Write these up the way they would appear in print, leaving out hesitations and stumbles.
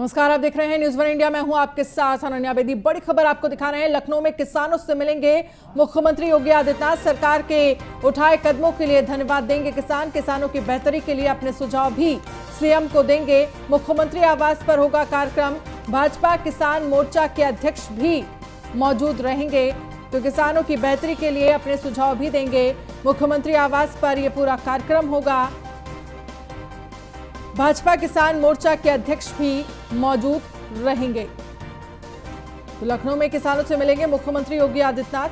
नमस्कार, आप देख रहे हैं न्यूज़ वन इंडिया। मैं हूं आपके साथ अनन्या बेदी। बड़ी खबर आपको दिखा रहे हैं। लखनऊ में किसानों से मिलेंगे मुख्यमंत्री योगी आदित्यनाथ। सरकार के उठाए कदमों के लिए धन्यवाद देंगे किसान। किसानों की बेहतरी के लिए अपने सुझाव भी सीएम को देंगे। मुख्यमंत्री आवास पर होगा कार्यक्रम। भाजपा किसान मोर्चा के अध्यक्ष भी मौजूद रहेंगे, तो किसानों की बेहतरी के लिए अपने सुझाव भी देंगे। मुख्यमंत्री आवास पर यह पूरा कार्यक्रम होगा। भाजपा किसान मोर्चा के अध्यक्ष भी मौजूद रहेंगे। तो लखनऊ में किसानों से मिलेंगे मुख्यमंत्री योगी आदित्यनाथ।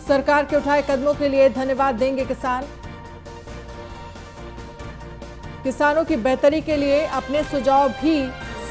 सरकार के उठाए कदमों के लिए धन्यवाद देंगे किसान। किसानों की बेहतरी के लिए अपने सुझाव भी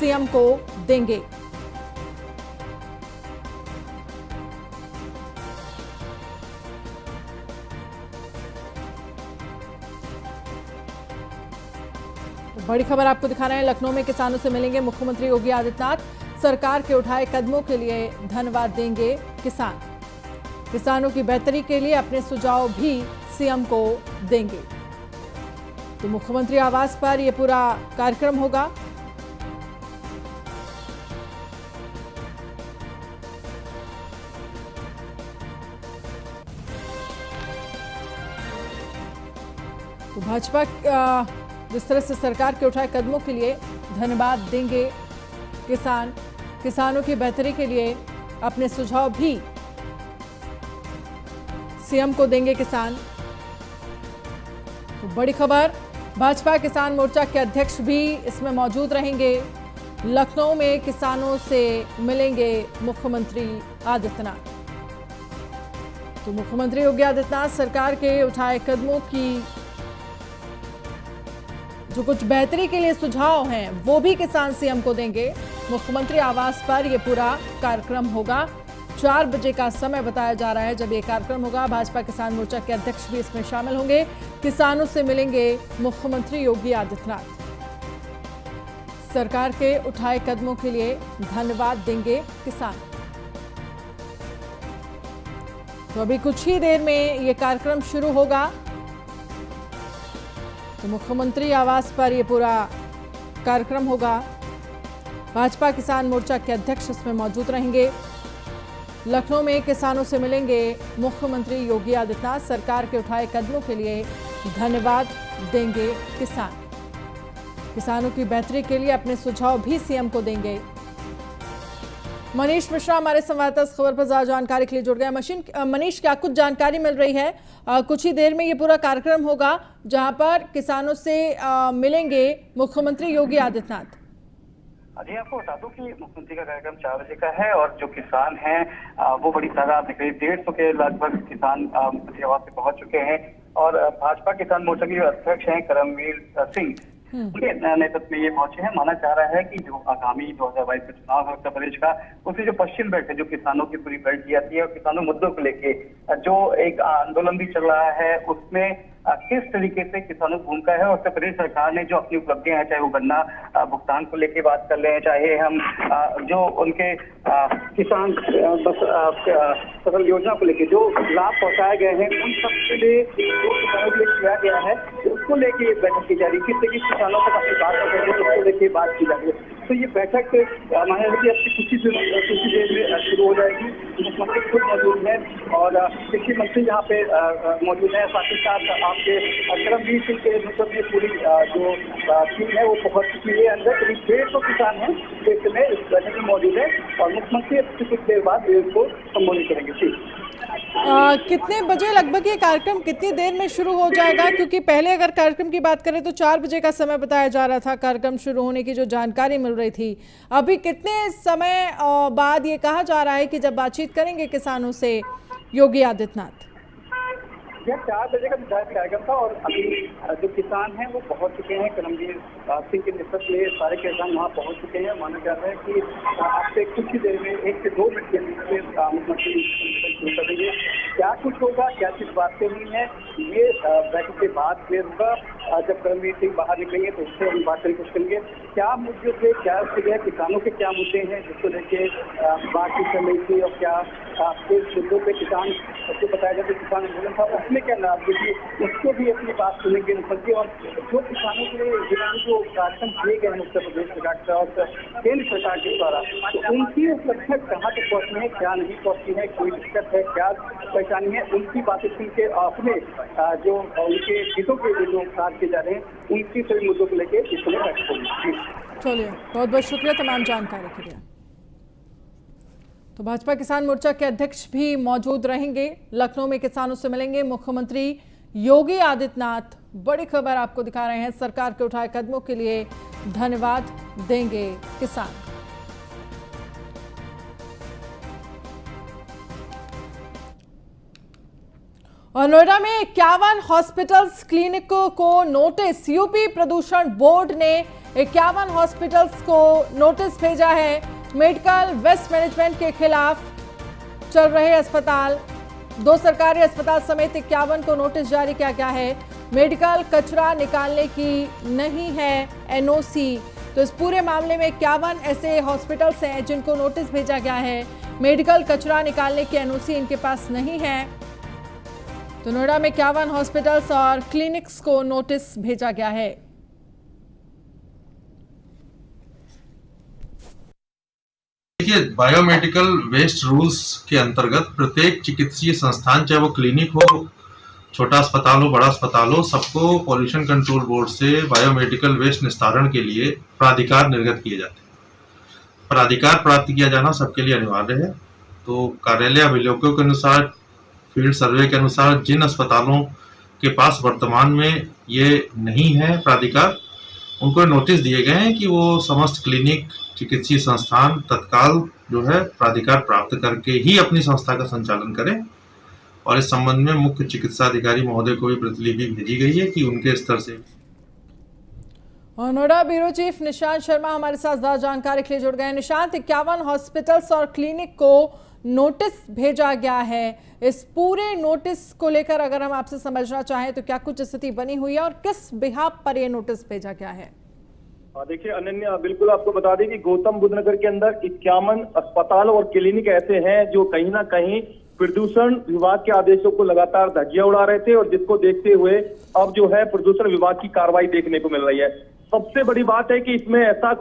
सीएम को देंगे। बड़ी खबर आपको दिखा रहे हैं। लखनऊ में किसानों से मिलेंगे मुख्यमंत्री योगी आदित्यनाथ। सरकार के उठाए कदमों के लिए धन्यवाद देंगे किसान। किसानों की बेहतरी के लिए अपने सुझाव भी सीएम को देंगे। तो मुख्यमंत्री आवास पर यह पूरा कार्यक्रम होगा। तो भाजपा जिस तरह से सरकार के उठाए कदमों के लिए धन्यवाद देंगे किसान। किसानों की बेहतरी के लिए अपने सुझाव भी सीएम को देंगे किसान। तो बड़ी खबर, भाजपा किसान मोर्चा के अध्यक्ष भी इसमें मौजूद रहेंगे। लखनऊ में किसानों से मिलेंगे मुख्यमंत्री आदित्यनाथ। तो मुख्यमंत्री योगी आदित्यनाथ सरकार के उठाए कदमों की जो कुछ बेहतरी के लिए सुझाव हैं वो भी किसान सीएम को देंगे। मुख्यमंत्री आवास पर यह पूरा कार्यक्रम होगा। 4 बजे का समय बताया जा रहा है जब यह कार्यक्रम होगा। भाजपा किसान मोर्चा के अध्यक्ष भी इसमें शामिल होंगे। किसानों से मिलेंगे मुख्यमंत्री योगी आदित्यनाथ। सरकार के उठाए कदमों के लिए धन्यवाद देंगे किसान। तो अभी कुछ ही देर में यह कार्यक्रम शुरू होगा। तो मुख्यमंत्री आवास पर यह पूरा कार्यक्रम होगा। भाजपा किसान मोर्चा के अध्यक्ष इसमें मौजूद रहेंगे। लखनऊ में किसानों से मिलेंगे मुख्यमंत्री योगी आदित्यनाथ। सरकार के उठाए कदमों के लिए धन्यवाद देंगे किसान। किसानों की बेहतरी के लिए अपने सुझाव भी सीएम को देंगे। मनीष मिश्रा हमारे संवाददाता इस खबर पर ज्यादा जानकारी के लिए जुड़ गए। मनीष, क्या कुछ जानकारी मिल रही है? कुछ ही देर में ये पूरा कार्यक्रम होगा जहां पर किसानों से मिलेंगे मुख्यमंत्री योगी आदित्यनाथ। जी, आपको बता दूं कि मुख्यमंत्री का कार्यक्रम 4 बजे का है और जो किसान हैं वो बड़ी तादाद में करीब 150 के लगभग किसान मुख्यमंत्री आवास पे पहुंच चुके हैं। और भाजपा किसान मोर्चा के जो अध्यक्ष हैं करमवीर सिंह, उनके नेतृत्व में ये पहुंचे हैं। माना जा रहा है कि जो आगामी 2022 का चुनाव है उत्तर प्रदेश का, उसमें जो पश्चिम बेल्ट है, जो किसानों की पूरी बेल्ट की जाती है, और किसानों मुद्दों को लेके जो एक आंदोलन भी चल रहा है, उसमें किस तरीके से किसानों की भूमिका है। और उत्तर प्रदेश सरकार ने जो अपनी उपलब्धियां हैं, चाहे वो गन्ना भुगतान को लेके बात कर लें, चाहे हम जो उनके किसान फसल योजना को लेके जो लाभ पहुंचाए गए हैं, उन सब के लिए जो किसानों के लिए किया गया है, उसको लेके बैठक की जा रही है। किस तरीके किसानों तक अपनी बात कर रहे हैं, उसको लेके बात की जा रही है। तो ये बैठक माना जाए कि अपनी कुछ ही देर में शुरू हो जाएगी। मुख्यमंत्री खुद मौजूद है और कृषि मंत्री यहाँ पे मौजूद है। साथ ही साथ आपके करमवीर सिंह के नेतृत्व में पूरी जो टीम है वो पहुंच चुकी है अंदर। करीब 150 किसान हैं देश में इस बैठक में मौजूद है और मुख्यमंत्री कुछ देर बाद इसको संबोधित करेंगे। जी, कितने बजे लगभग ये कार्यक्रम कितनी देर में शुरू हो जाएगा? क्योंकि पहले अगर कार्यक्रम की बात करें तो 4 बजे का समय बताया जा रहा था कार्यक्रम शुरू होने की जो जानकारी मिल रही थी। अभी कितने समय बाद ये कहा जा रहा है कि जब बातचीत करेंगे किसानों से योगी आदित्यनाथ? यह 4 बजे का निर्धारित कार्यक्रम था और अभी जो किसान हैं वो पहुंच चुके हैं। करमवीर सिंह के नेतृत्व में सारे किसान वहां पहुंच चुके हैं। माना जाता है कि आपसे कुछ ही देर में 1 से 2 मिनट के अंदर मुख्यमंत्री शुरू कर देंगे। क्या कुछ होगा, क्या चीज बातें हुई है, ये बैठक के बाद क्लियर होगा। जब करमवीर सिंह बाहर निकलेंगे तो उससे हम बात करने की कोशिश करेंगे। क्या मुद्दे थे, क्या किसानों के क्या मुद्दे हैं जिसको लेके बातचीत चल रही थी, और क्या किस मुद्दों पे किसान, बताया जाए किसान आंदोलन था उसमें क्या नाराजगी थी उसको भी अपनी बात सुनेंगे मुख्यमंत्री। और जो किसानों के लिए जो कार्यक्रम किए गए हैं उत्तर प्रदेश सरकार की तरफ से केंद्र सरकार के द्वारा, तो उनकी उपलब्धियां कहाँ तक पहुंची है, क्या नहीं पहुंची है, कोई दिक्कत है, क्या परेशानी है, उनकी बातें सुन के अपने जो उनके हितों के लिए जो कार्य किए जा रहे हैं उनकी सभी मुद्दों को लेकर इसमें बैठक होगी। चलिए, बहुत बहुत शुक्रिया तमाम जानकारी के लिए। तो भाजपा किसान मोर्चा के अध्यक्ष भी मौजूद रहेंगे, लखनऊ में किसानों से मिलेंगे मुख्यमंत्री योगी आदित्यनाथ। बड़ी खबर आपको दिखा रहे हैं, सरकार के उठाए कदमों के लिए धन्यवाद देंगे किसान। और नोएडा में 51 हॉस्पिटल्स क्लिनिक को नोटिस, यूपी प्रदूषण बोर्ड ने 51 हॉस्पिटल्स को नोटिस भेजा है। मेडिकल वेस्ट मैनेजमेंट के खिलाफ चल रहे अस्पताल, 2 सरकारी अस्पताल समेत 51 को नोटिस जारी किया गया है। मेडिकल कचरा निकालने की नहीं है एनओसी। तो इस पूरे मामले में 51 ऐसे हॉस्पिटल्स हैं जिनको नोटिस भेजा गया है। मेडिकल कचरा निकालने की एनओसी इनके पास नहीं है। तो नोएडा में 51 हॉस्पिटल्स और क्लिनिक्स को नोटिस भेजा गया है। देखिए, बायोमेडिकल वेस्ट रूल्स के अंतर्गत प्रत्येक चिकित्सीय संस्थान, चाहे वो क्लिनिक हो, छोटा अस्पताल हो, बड़ा अस्पताल हो, सबको पॉल्यूशन कंट्रोल बोर्ड से बायोमेडिकल वेस्ट निस्तारण के लिए प्राधिकार निर्गत किए जाते हैं। प्राधिकार प्राप्त किया जाना सबके लिए अनिवार्य है। तो कार्यालय अभिलेखों के अनुसार, फील्ड सर्वे के अनुसार, जिन अस्पतालों के पास वर्तमान में ये नहीं है प्राधिकार, उनको नोटिस दिए गए हैं कि वो समस्त क्लिनिक, चिकित्सीय संस्थान तत्काल जो है प्राधिकार प्राप्त करके ही अपनी संस्था का संचालन करें। और इस संबंध में मुख्य चिकित्सा अधिकारी महोदय को भी प्रतिलिपि भेजी गई है कि उनके स्तर से। और नोएडा ब्यूरो चीफ निशांत शर्मा हमारे साथ ज्यादा जानकारी के लिए जुड़ गए। निशांत, 51 हॉस्पिटल्स और क्लिनिक को नोटिस भेजा गया है। इस पूरे नोटिस को लेकर अगर हम आपसे समझना चाहें तो क्या कुछ स्थिति बनी हुई है और किस बिहाफ पर यह नोटिस भेजा गया है? देखिए अनन्या, बिल्कुल आपको बता दें कि गौतम बुद्ध नगर के अंदर 51 अस्पताल और क्लिनिक ऐसे हैं जो कहीं ना कहीं प्रदूषण विभाग के आदेशों को लगातार धज्जियां उड़ा रहे थे, और जिसको देखते हुए अब जो है प्रदूषण विभाग की कार्रवाई देखने को मिल रही है। सबसे बड़ी बात है कि इसमें ऐसा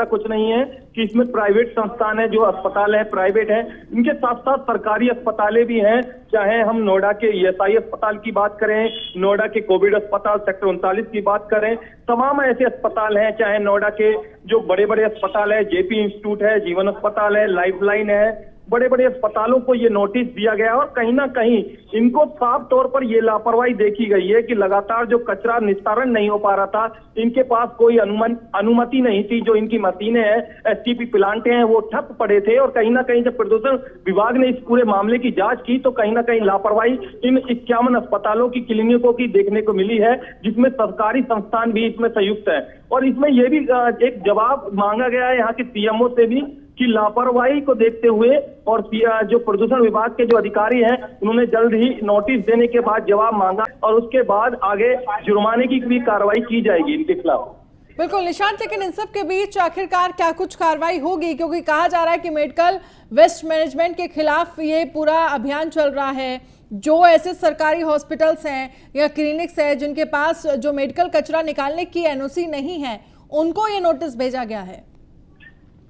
कुछ नहीं है कि इसमें प्राइवेट संस्थान है, जो अस्पताल है प्राइवेट है, इनके साथ साथ सरकारी अस्पतालें भी हैं। चाहे हम नोएडा के ईएसआई अस्पताल की बात करें, नोएडा के कोविड अस्पताल सेक्टर 39 की बात करें, तमाम ऐसे अस्पताल हैं। चाहे नोएडा के जो बड़े बड़े अस्पताल है, जेपी इंस्टीट्यूट है, जीवन अस्पताल है, लाइफलाइन है, बड़े बड़े अस्पतालों को ये नोटिस दिया गया और कहीं ना कहीं इनको साफ तौर पर ये लापरवाही देखी गई है कि लगातार जो कचरा निस्तारण नहीं हो पा रहा था, इनके पास कोई अनुमति नहीं थी। जो इनकी मशीनें हैं, एसटीपी प्लांट हैं, वो ठप पड़े थे। और कहीं ना कहीं जब प्रदूषण विभाग ने इस पूरे मामले की जांच की तो कहीं ना कहीं लापरवाही इन 51 अस्पतालों की, क्लिनिकों की देखने को मिली है, जिसमें सरकारी संस्थान भी इसमें संयुक्त है। और इसमें यह भी एक जवाब मांगा गया है यहाँ के सीएमओ से भी कि लापरवाही को देखते हुए और जो प्रदूषण विभाग के जो अधिकारी हैं उन्होंने जल्द ही नोटिस देने के बाद जवाब मांगा और उसके बाद आगे जुर्माने की भी कार्रवाई की जाएगी इनके खिलाफ। बिल्कुल निशांत, लेकिन इन सब के बीच आखिरकार क्या कुछ कार्रवाई होगी? क्योंकि कहा जा रहा है कि मेडिकल वेस्ट मैनेजमेंट के खिलाफ ये पूरा अभियान चल रहा है। जो ऐसे सरकारी हॉस्पिटल्स हैं या क्लिनिक्स हैं जिनके पास जो मेडिकल कचरा निकालने की एनओसी नहीं है, उनको ये नोटिस भेजा गया है।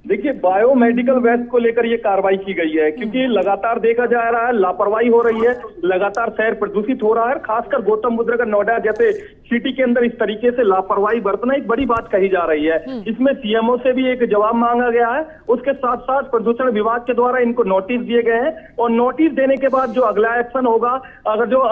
देखिए, बायोमेडिकल वेस्ट को लेकर ये कार्रवाई की गई है क्योंकि लगातार देखा जा रहा है लापरवाही हो रही है, लगातार शहर प्रदूषित हो रहा है। खासकर गौतम बुद्ध नगर, नोएडा जैसे सिटी के अंदर इस तरीके से लापरवाही बरतना एक बड़ी बात कही जा रही है। इसमें सीएमओ से भी एक जवाब मांगा गया है, उसके साथ साथ प्रदूषण विभाग के द्वारा इनको नोटिस दिए गए हैं। और नोटिस देने के बाद जो अगला एक्शन होगा, अगर जो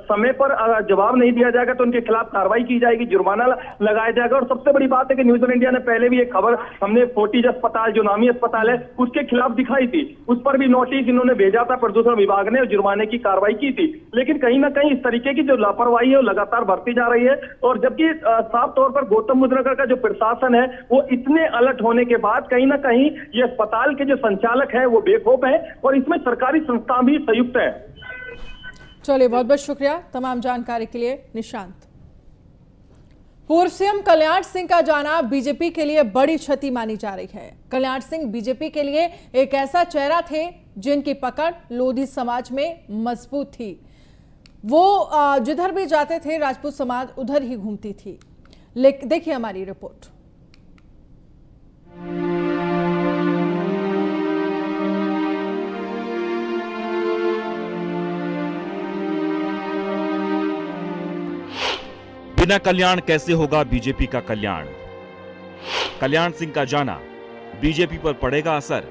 समय पर जवाब नहीं दिया जाएगा तो उनके खिलाफ कार्रवाई की जाएगी, जुर्माना लगाया जाएगा। और सबसे बड़ी बात है कि न्यूज वन इंडिया ने पहले भी एक खबर हमने फोर्टिज अस्पताल, जो नामी अस्पताल है, उसके खिलाफ दिखाई थी। उस पर भी नोटिस इन्होंने भेजा था प्रदूषण विभाग ने, जुर्माने की कार्रवाई की थी। लेकिन कहीं ना कहीं इस तरीके की जो लापरवाही है वो लगातार बढ़ती जा रही है। और जबकि साफ तौर पर गौतम बुद्ध नगर का जो प्रशासन है वो इतने अलर्ट होने के बाद कहीं ना कहीं ये अस्पताल के जो संचालक है वो बेखौफ है और इसमें सरकारी संस्था भी संयुक्त है। चलिए, बहुत बहुत शुक्रिया तमाम जानकारी के लिए निशांत। पूर्व सीएम कल्याण सिंह का जाना बीजेपी के लिए बड़ी क्षति मानी जा रही है। कल्याण सिंह बीजेपी के लिए एक ऐसा चेहरा थे जिनकी पकड़ लोधी समाज में मजबूत थी। वो जिधर भी जाते थे राजपूत समाज उधर ही घूमती थी। लेकिन देखिए हमारी रिपोर्ट। बिना कल्याण कैसे होगा बीजेपी का कल्याण? कल्याण सिंह का जाना, बीजेपी पर पड़ेगा असर?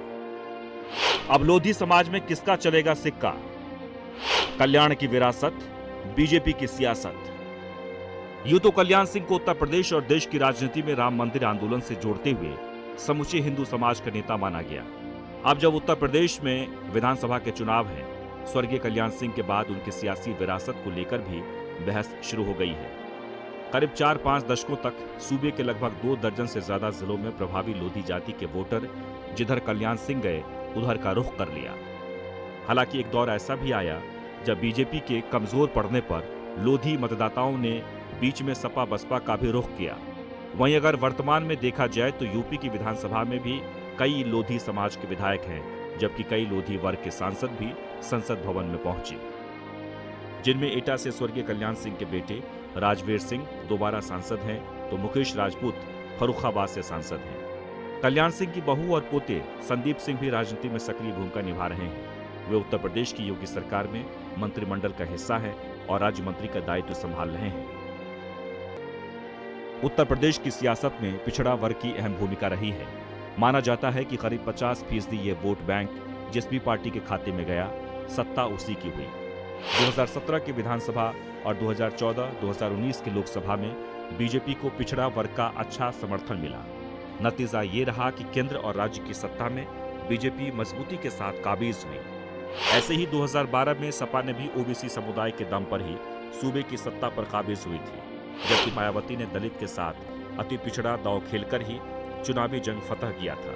अब लोधी समाज में किसका चलेगा सिक्का? कल्याण की विरासत, बीजेपी की सियासत। यूं तो कल्याण सिंह को उत्तर प्रदेश और देश की राजनीति में राम मंदिर आंदोलन से जोड़ते हुए समूचे हिंदू समाज का नेता माना गया। अब जब उत्तर प्रदेश में विधानसभा के चुनाव हैं, स्वर्गीय कल्याण सिंह के बाद उनकी सियासी विरासत को लेकर भी बहस शुरू हो गई है। करीब 4-5 दशकों तक सूबे के लगभग 2 दर्जन से ज्यादा जिलों में प्रभावी लोधी जाति के वोटर जिधर कल्याण सिंह गए उधर का रुख कर लिया। हालांकि एक दौर ऐसा भी आया जब बीजेपी के कमजोर पड़ने पर लोधी मतदाताओं ने बीच में सपा बसपा का भी रुख किया। वहीं अगर वर्तमान में देखा जाए तो यूपी की विधानसभा में भी कई लोधी समाज के विधायक हैं, जबकि कई लोधी वर्ग के सांसद भी संसद भवन में पहुंचे, जिनमें एटा से स्वर्गीय कल्याण सिंह के बेटे राजवीर सिंह दोबारा सांसद हैं, तो मुकेश राजपूत फर्रुखाबाद से सांसद हैं। कल्याण सिंह की बहू और पोते संदीप सिंह भी राजनीति में सक्रिय भूमिका निभा रहे हैं। वे उत्तर प्रदेश की योगी सरकार में मंत्रिमंडल का हिस्सा हैं और राज्य मंत्री का दायित्व संभाल रहे हैं। उत्तर प्रदेश की सियासत में पिछड़ा वर्ग की अहम भूमिका रही है। माना जाता है कि करीब 50% ये वोट बैंक जिस भी पार्टी के खाते में गया, सत्ता उसी की हुई। 2017 की विधानसभा और 2014-2019 की लोकसभा में बीजेपी को पिछड़ा वर्ग का अच्छा समर्थन मिला। नतीजा ये रहा कि केंद्र और राज्य की सत्ता में बीजेपी मजबूती के साथ काबिज हुई। ऐसे ही 2012 में सपा ने भी ओबीसी समुदाय के दम पर ही सूबे की सत्ता पर काबिज हुई थी, जबकि मायावती ने दलित के साथ अति पिछड़ा दांव खेलकर ही चुनावी जंग फतह किया था।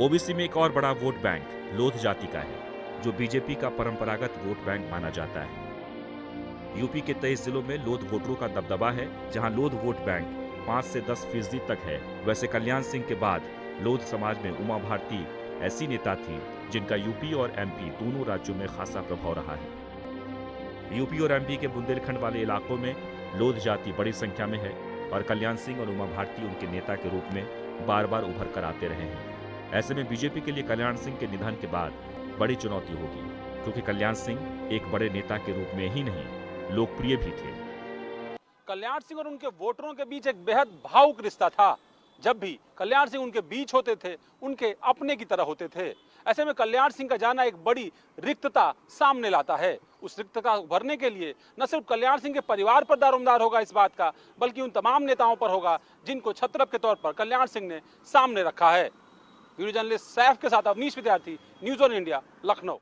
ओबीसी में एक और बड़ा वोट बैंक लोध जाति का है, जो बीजेपी का परंपरागत वोट बैंक माना जाता है। यूपी के 23 जिलों में लोध वोटरों का दबदबा है, जहां लोध वोट बैंक 5 से 10% तक है। वैसे कल्याण सिंह के बाद लोध समाज में उमा भारती ऐसी नेता थी जिनका यूपी और एमपी दोनों राज्यों में खासा प्रभाव रहा है। यूपी और एमपी के बुंदेलखंड वाले इलाकों में लोध जाति बड़ी संख्या में है और कल्याण सिंह और उमा भारती उनके नेता के रूप में बार बार उभर कर आते रहे हैं। ऐसे में बीजेपी के लिए कल्याण सिंह के निधन के बाद बड़ी चुनौती होगी, क्योंकि कल्याण सिंह एक बड़े नेता के रूप में ही नहीं, लोकप्रिय भी थे। कल्याण सिंह और उनके वोटरों के बीच एक बेहद भावुक रिश्ता था। जब भी कल्याण सिंह उनके बीच होते थे, उनके अपने की तरह होते थे। ऐसे में कल्याण सिंह का जाना एक बड़ी रिक्तता सामने लाता है। उस रिक्तता भरने के लिए न सिर्फ कल्याण सिंह के परिवार पर दारोमदार होगा इस बात का, बल्कि उन तमाम नेताओं पर होगा जिनको छत्रप के तौर पर कल्याण सिंह ने सामने रखा है। वीडियो जर्नलिस्ट सैफ के साथ अवनीश विद्यार्थी, न्यूज़ ऑन इंडिया, लखनऊ।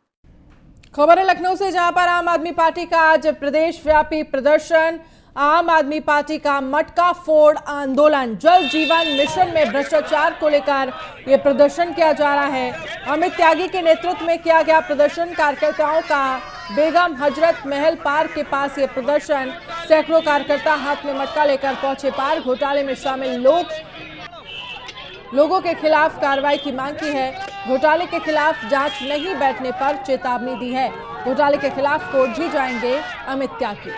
खबर है लखनऊ से, जहां पर आम आदमी पार्टी का आज प्रदेश व्यापी प्रदर्शन। आम आदमी पार्टी का मटका फोड़ आंदोलन, जल जीवन मिशन में भ्रष्टाचार को लेकर यह प्रदर्शन किया जा रहा है। अमित त्यागी के नेतृत्व में किया गया प्रदर्शन। कार्यकर्ताओं का बेगम हजरत महल पार्क के पास यह प्रदर्शन। सैकड़ों कार्यकर्ता हाथ में मटका लेकर पहुंचे पार्क। घोटाले में शामिल लोगों के खिलाफ कार्रवाई की मांग की है। घोटाले के खिलाफ जांच नहीं बैठने पर चेतावनी दी है। घोटाले के खिलाफ कोर्ट भी जाएंगे अमित त्यागी।